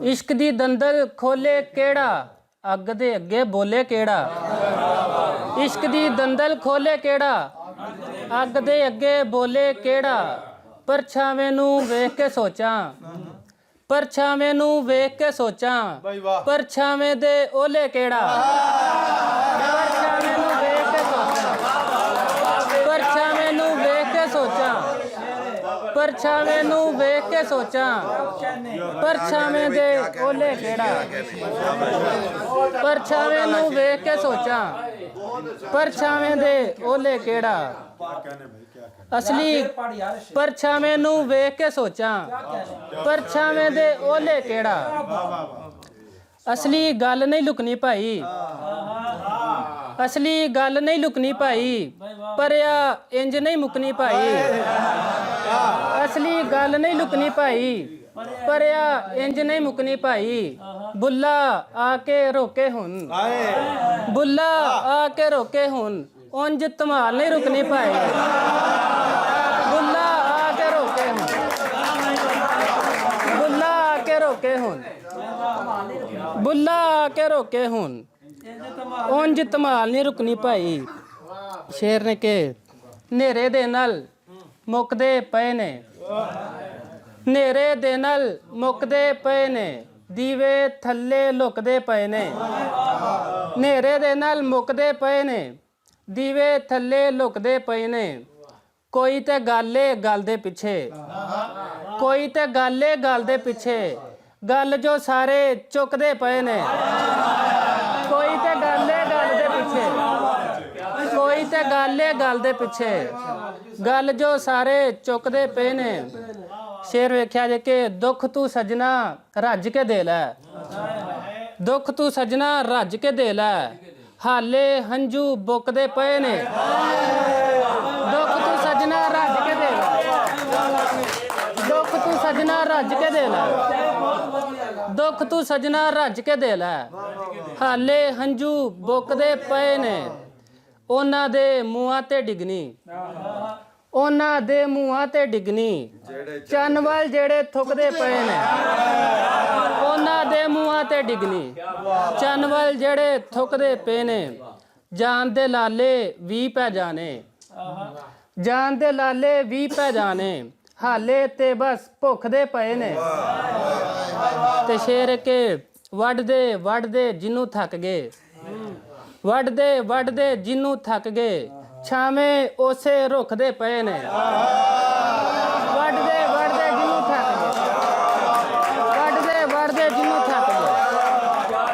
इश्क दी दंदल खोले केड़ा, अग दे अगे बोले केड़ा। इश्क दी दंदल खोले केड़ा, अग दे अगे बोले केड़ा। परछावें नूं वेख के सोचां, परछावें नूं वेख के सोचां, परछावें दे ओले केड़ा। परछावें नूं वेख के सोचां, परछावें नूं वेख के सोचां, परछावें नूं वेख के सोचां, परछावें दे ओले केड़ा। परछावें नूं वेख के सोचां, परछावें दे ओले केड़ा। असली परछावें नूं वेख के सोचां, परछावें दे ओले केड़ा। असली गल नहीं लुकनी भाई, असली गल नहीं लुकनी भाई, परया इंज नहीं मुकनी भाई। असली गल नहीं लुकनी भाई, परया इंज नहीं मुकनी भाई। बुल्ला आके रोके हुन, बुल्ला आके रोके हुन, उंज धमाल नहीं रुकनी भाई। बुल्ला आके रोके हुन, बुल्ला आके रोके हुन, बुल्ला आके रोके हुन, उंज धमाल नहीं रुकनी भाई। शेर ने के नेरे दे नल मुकदे पए ने, नेरे दे नल मुकदे पए ने, दीवे थल्ले लुकदे पए ने। नेरे दे नल मुकदे पए ने, दीवे थल्ले लुकदे पए ने। कोई ते गाले गल दे पिछे, कोई ते गाले गल दे पिछे, गल जो सारे चुकदे पए ने। कोई ते गाले गल दे पिछे, कोई ते गाले गल दे पिछे, गल जो सारे चुकदे पे ने। शेर वेख्या जे के दुख तू सजना रज के दे लै, दुख तू सजना रज के दे लै, हाले हंजू बुकदे पे ने। दुख तू सजना रज के दे लै, दुख तू सजना रज के दे लै, दुख तू सजना रज के दे लै, हाले हंजू बुकदे पे ने। ਉਹਨਾਂ ਦੇ ਮੂੰਹਾਂ ਤੇ ਡਿਗਨੀ, ਉਹਨਾਂ ਦੇ ਮੂੰਹਾਂ ਤੇ ਡਿਗਨੀ, ਚੰਨ ਵੱਲ ਜਿਹੜੇ ਥੁੱਕਦੇ ਪਏ ਨੇ। ਉਹਨਾਂ ਦੇ ਮੂੰਹਾਂ ਤੇ ਡਿਗਨੀ, ਚੰਨ ਵੱਲ ਜਿਹੜੇ ਥੁੱਕਦੇ ਪਏ ਨੇ। ਜਾਨ ਦੇ ਲਾਲੇ ਵੀ ਪੈ ਜਾਣੇ, ਜਾਨ ਦੇ ਲਾਲੇ ਵੀ ਪੈ ਜਾਣੇ, ਹਾਲੇ ਤੇ ਬਸ ਭੁੱਖਦੇ ਪਏ ਨੇ। ਤੇ ਸ਼ੇਰ ਕੇ ਵੱਢਦੇ ਵੱਢਦੇ ਜਿਹਨੂੰ ਥੱਕ ਗਏ, ਵੱਢਦੇ ਵੱਢਦੇ ਜਿਹਨੂੰ ਥੱਕ ਗਏ, ਛਾਵੇਂ ਉਸੇ ਰੁੱਖ ਦੇ ਪਏ ਨੇ। ਵੱਢਦੇ ਵੱਢਦੇ ਜਿਹਨੂੰ ਥੱਕ ਗਏ, ਵੱਢਦੇ ਵੱਢਦੇ ਜਿਹਨੂੰ ਥੱਕ ਗਏ,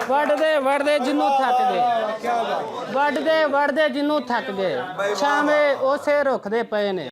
ਵੱਢਦੇ ਵੱਢਦੇ ਜਿਹਨੂੰ ਥੱਕ ਗਏ, ਵੱਢਦੇ ਵੱਢਦੇ ਜਿਹਨੂੰ ਥੱਕ ਗਏ, ਛਾਵੇਂ ਉਸੇ ਰੁੱਖ ਦੇ ਪਏ ਨੇ।